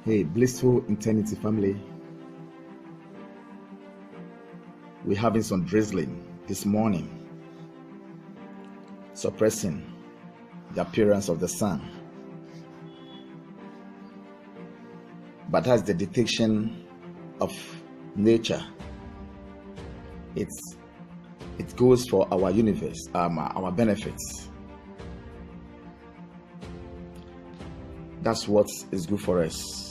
Hey, blissful eternity family. We're having some drizzling this morning, suppressing the appearance of the sun. But as the depiction of nature, it goes for our universe, our benefits. That's what is good for us.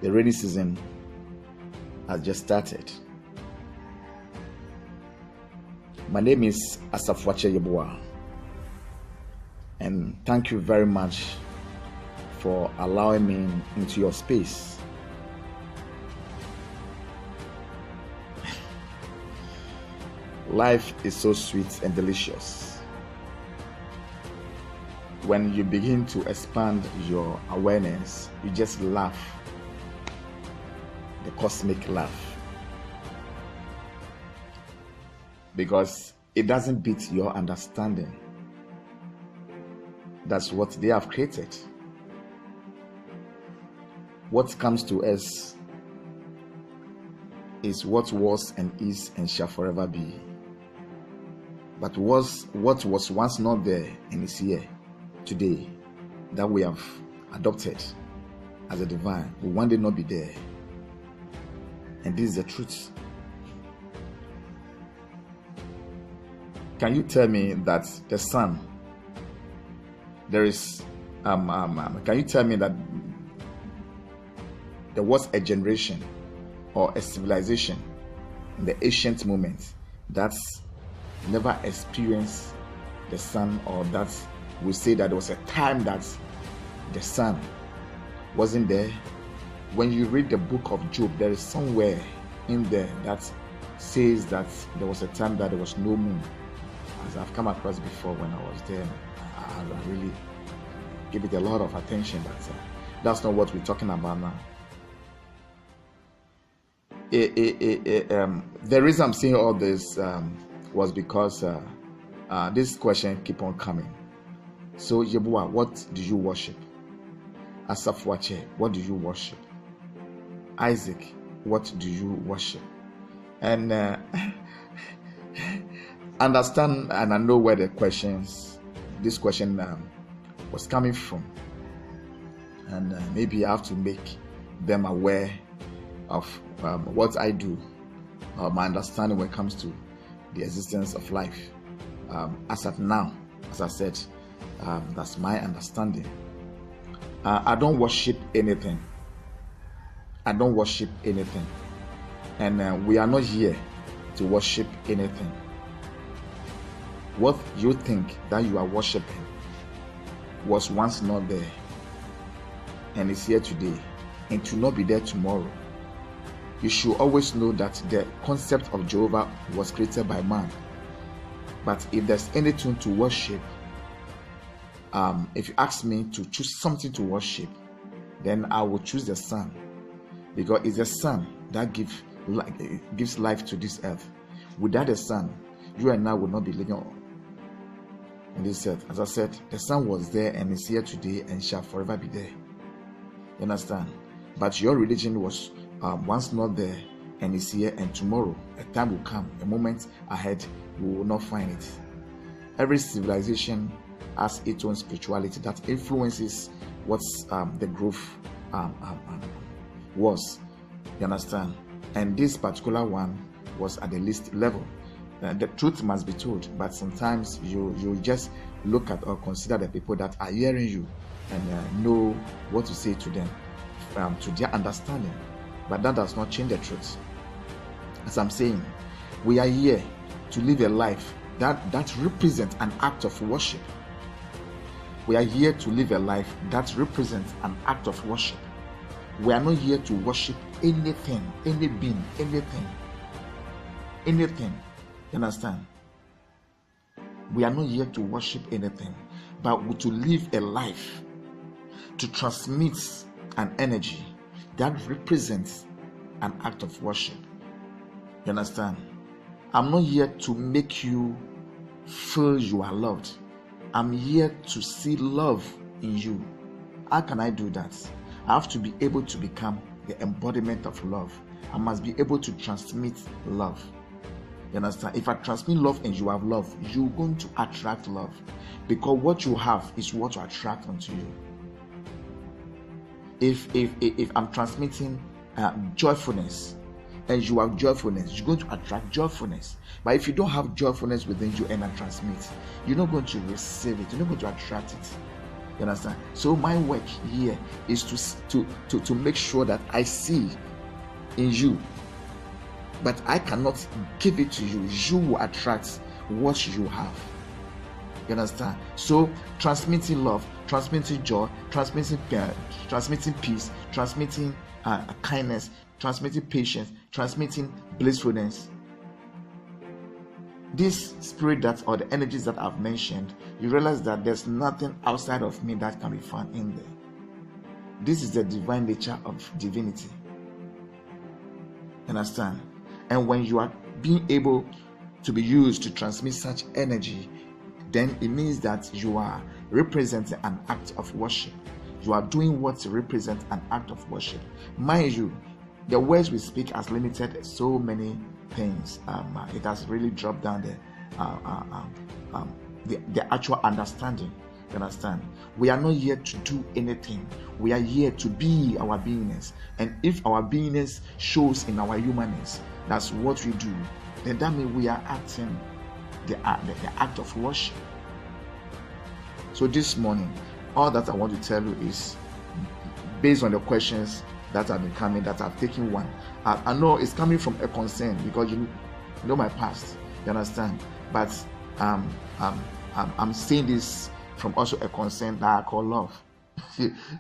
The rainy season has just started. My name is Asafwache Yeboah, and thank you very much for allowing me into your space. Life is so sweet and delicious when you begin to expand your awareness. You just laugh, the cosmic laugh, because it doesn't beat your understanding. That's what they have created. What comes to us is what was and is and shall forever be. But what was once not there and is here today, that we have adopted as a divine, will one day not be there. And this is the truth. Can you tell me that the sun, there is can you tell me that there was a generation or a civilization in the ancient moment that's never experienced the sun, or that we say that there was a time that the sun wasn't there? When you read the book of Job, there is somewhere in there that says that there was a time that there was no moon. As I've come across before when I was there, I really give it a lot of attention, but that's not what we're talking about now. The reason I'm saying all this was because this question keep on coming. So Yeboah, what do you worship? Asafwache, what do you worship? Isaac, what do you worship? And understand, and I know where this question was coming from, and maybe I have to make them aware of what I do, my understanding when it comes to the existence of life. As at now, as I said, that's my understanding. I don't worship anything. And we are not here to worship anything. What you think that you are worshiping was once not there and is here today and to not be there tomorrow. You should always know that the concept of Jehovah was created by man. But if there's anything to worship, if you ask me to choose something to worship, then I will choose the sun, because it's the sun that gives life to this earth. Without the sun, you and I would not be living on this earth. As I said, the sun was there and is here today and shall forever be there. You understand? But your religion was once not there and is here, and tomorrow a time will come, a moment ahead, you will not find it. Every civilization has its own spirituality that influences what the growth was. You understand? And this particular one was at the least level. The truth must be told, but sometimes you just look at or consider the people that are hearing you and know what to say to them, to their understanding. But that does not change the truth. As I'm saying, we are here to live a life that represents an act of worship. We are here to live a life that represents an act of worship. We are not here to worship anything, any being, anything. You understand? We are not here to worship anything, but to live a life, to transmit an energy that represents an act of worship. You understand? I'm not here to make you feel you are loved. I'm here to see love in you. How can I do that? I have to be able to become the embodiment of love. I must be able to transmit love. You understand? If I transmit love and you have love, you're going to attract love, because what you have is what you attract onto you. If I'm transmitting joyfulness and you have joyfulness, you're going to attract joyfulness. But if you don't have joyfulness within you and I transmit, you're not going to receive it. You're not going to attract it. You understand? So my work here is to make sure that I see in you, but I cannot give it to you. You will attract what you have. You understand? So transmitting love, transmitting joy, transmitting peace, transmitting kindness, transmitting patience, transmitting blissfulness. This spirit that, or the energies that I've mentioned, you realize that there's nothing outside of me that can be found in there. This is the divine nature of divinity. Understand? And when you are being able to be used to transmit such energy, then it means that you are representing an act of worship. You are doing what represents an act of worship. Mind you, the words we speak has limited so many things. It has really dropped down the actual understanding. You understand? We are not here to do anything. We are here to be our beingness. And if our beingness shows in our humanness, that's what we do, then that means we are acting the act of worship. So this morning, all that I want to tell you is, based on the questions that have been coming, that I've taken one. I know it's coming from a concern, because you know my past. You understand? But I'm saying this from also a concern that I call love.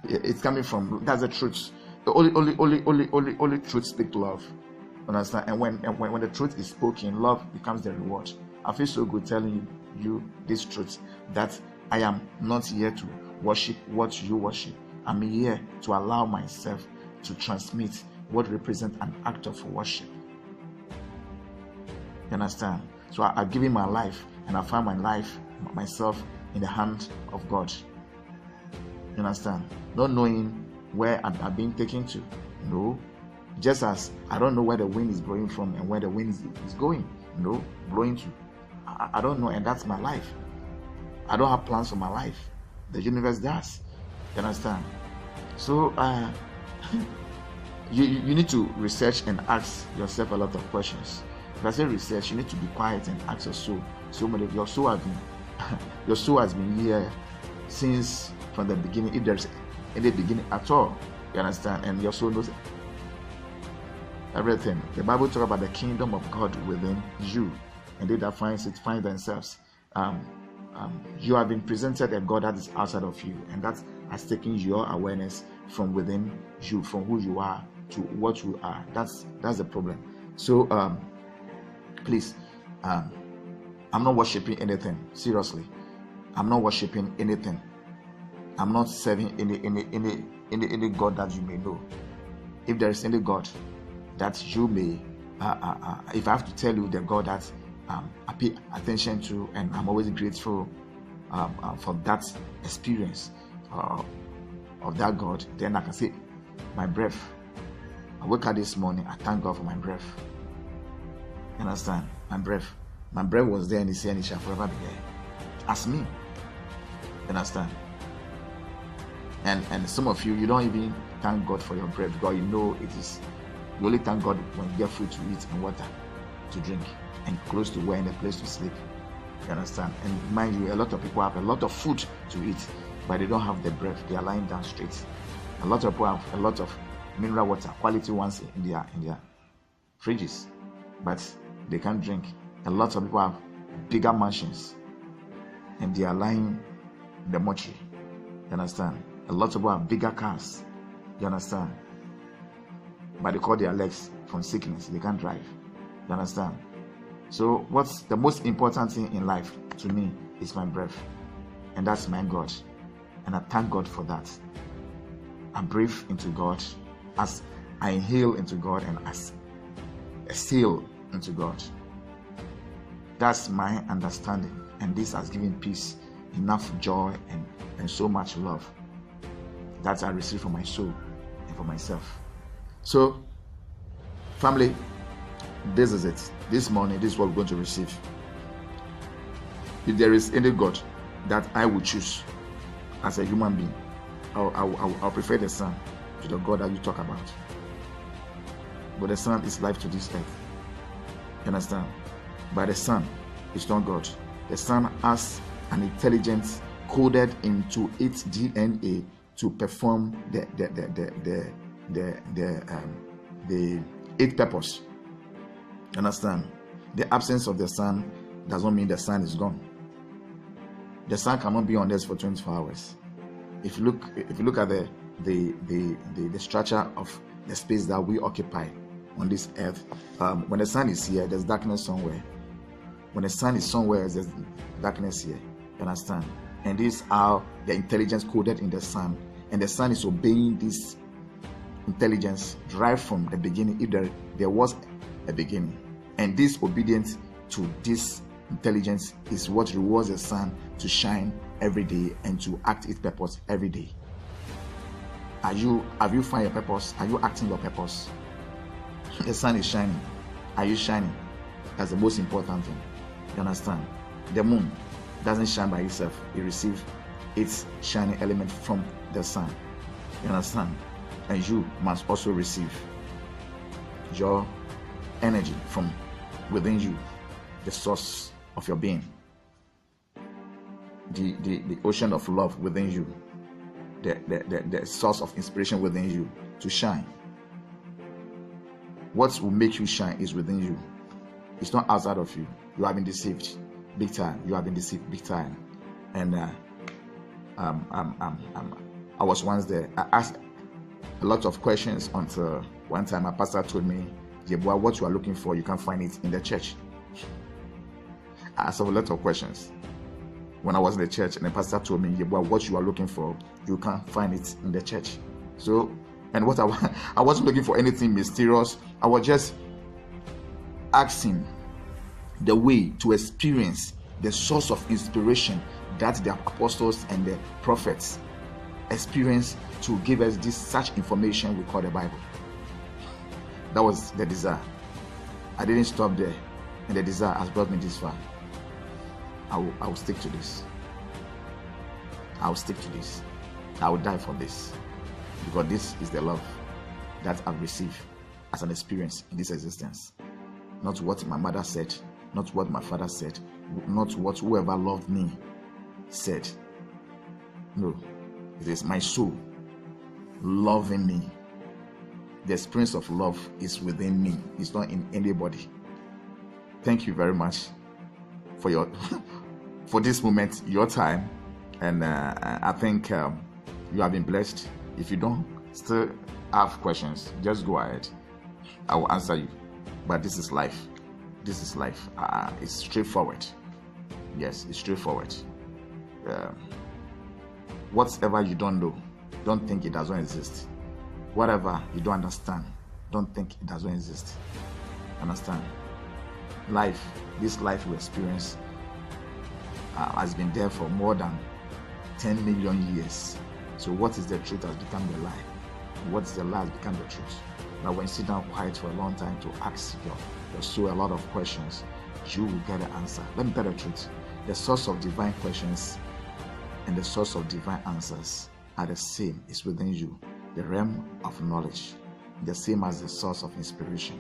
It's coming from, that's the truth. The only truth speaks love. Understand? And when the truth is spoken, love becomes the reward. I feel so good telling you this truth, that I am not here to worship what you worship. I'm here to allow myself to transmit what represents an act of worship. You understand? So I've given my life, and I find myself in the hand of God. You understand? Not knowing where I'm being taken to. No. Just as I don't know where the wind is blowing from and where the wind is going. No, blowing to. I don't know, and that's my life. I don't have plans for my life. The universe does. You understand? So you need to research and ask yourself a lot of questions. If I say research, you need to be quiet and ask your soul. So many of your soul has been here since from the beginning, if there's any beginning at all. You understand? And your soul knows everything. The Bible talks about the kingdom of God within you, and they that find themselves. You have been presented a God that is outside of you, and that has taken your awareness from within you, from who you are to what you are. That's the problem. So please, I'm not worshiping anything. Seriously, I'm not worshiping anything. I'm not serving any God that you may know. If there is any God that you may, if I have to tell you the God that I pay attention to, and I'm always grateful for that experience of that God, then I can say, my breath. I woke up this morning, I thank God for my breath. You understand? My breath was there, and He said, and it shall forever be there. Ask me. You understand? And some of you don't even thank God for your breath, because you know it is. You only thank God when you get food to eat and water to drink, and close to wear and a place to sleep. You understand? And mind you, a lot of people have a lot of food to eat, but they don't have the breath. They are lying down straight. A lot of people have a lot of mineral water, quality ones in their fridges, but they can't drink. A lot of people have bigger mansions, and they are lying in the mortuary. You understand? A lot of people have bigger cars. You understand? But they call their legs from sickness. They can't drive. You understand? So what's the most important thing in life to me is my breath, and that's my God, and I thank God for that. I breathe into God as I inhale into God, and as exhale into God. That's my understanding, and this has given peace, enough joy, and so much love that I receive from my soul. for myself. So, family, this is it. This morning, this is what we're going to receive. If there is any God that I would choose as a human being, I'll prefer the Son to the God that you talk about. But the Son is life to this earth. You understand? But the Son is not God. The Son has an intelligence coded into its DNA to perform the eighth purpose. You understand? The absence of the Son does not mean the Son is gone. The Son cannot be on earth for 24 hours. If you look at the structure of the space that we occupy on this earth, when the Sun is here, there's darkness somewhere. When the Sun is somewhere, there's darkness here. You understand? And this is how the intelligence coded in the Sun, and the Sun is obeying this intelligence right from the beginning, if there was a beginning. And this obedience to this intelligence is what rewards the Sun to shine every day and to act its purpose every day. Have you found your purpose? Are you acting your purpose? The Sun is shining. Are you shining? That's the most important thing. You understand? The moon doesn't shine by itself. It receives its shining element from the Sun. You understand? And you must also receive your energy from within you, the source of your being, the ocean of love within you, the source of inspiration within you to shine. What will make you shine is within you. It's not outside of you. You have been deceived big time. You have been deceived big time. And I was once there. I asked a lot of questions until one time my pastor told me, "Yeah, boy, what you are looking for, you can find it in the church." I asked a lot of questions when I was in the church, and the pastor told me, "Yeah, boy, what you are looking for, you can find it in the church." So, and what I wasn't looking for anything mysterious. I was just asking the way to experience the source of inspiration that the apostles and the prophets experienced to give us this such information we call the Bible. That was the desire. I didn't stop there, and the desire has brought me this far. I will stick to this. I will stick to this. I will die for this, because this is the love that I've received as an experience in this existence. Not what my mother said, not what my father said, not what whoever loved me said. No, it is my soul loving me. The experience of love is within me. It's not in anybody. Thank you very much for your for this moment, your time, and I think you have been blessed. If you don't still have questions, just go ahead. I will answer you. But this is life. This is life. It's straightforward. Yes, it's straightforward. Whatever you don't know, don't think it doesn't exist. Whatever you don't understand, don't think it doesn't exist. Understand? Life, this life we experience has been there for more than 10 million years. So what is the truth has become the lie. What is the lie has become the truth. Now when you sit down quiet for a long time to ask your soul a lot of questions, you will get the answer. Let me tell the truth. The source of divine questions and the source of divine answers are the same. It's within you. The realm of knowledge, the same as the source of inspiration.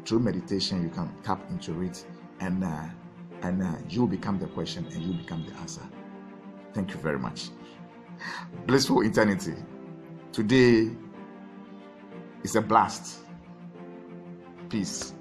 Through meditation, you can tap into it, and you become the question and you become the answer. Thank you very much. Blissful eternity. Today is a blast. Peace.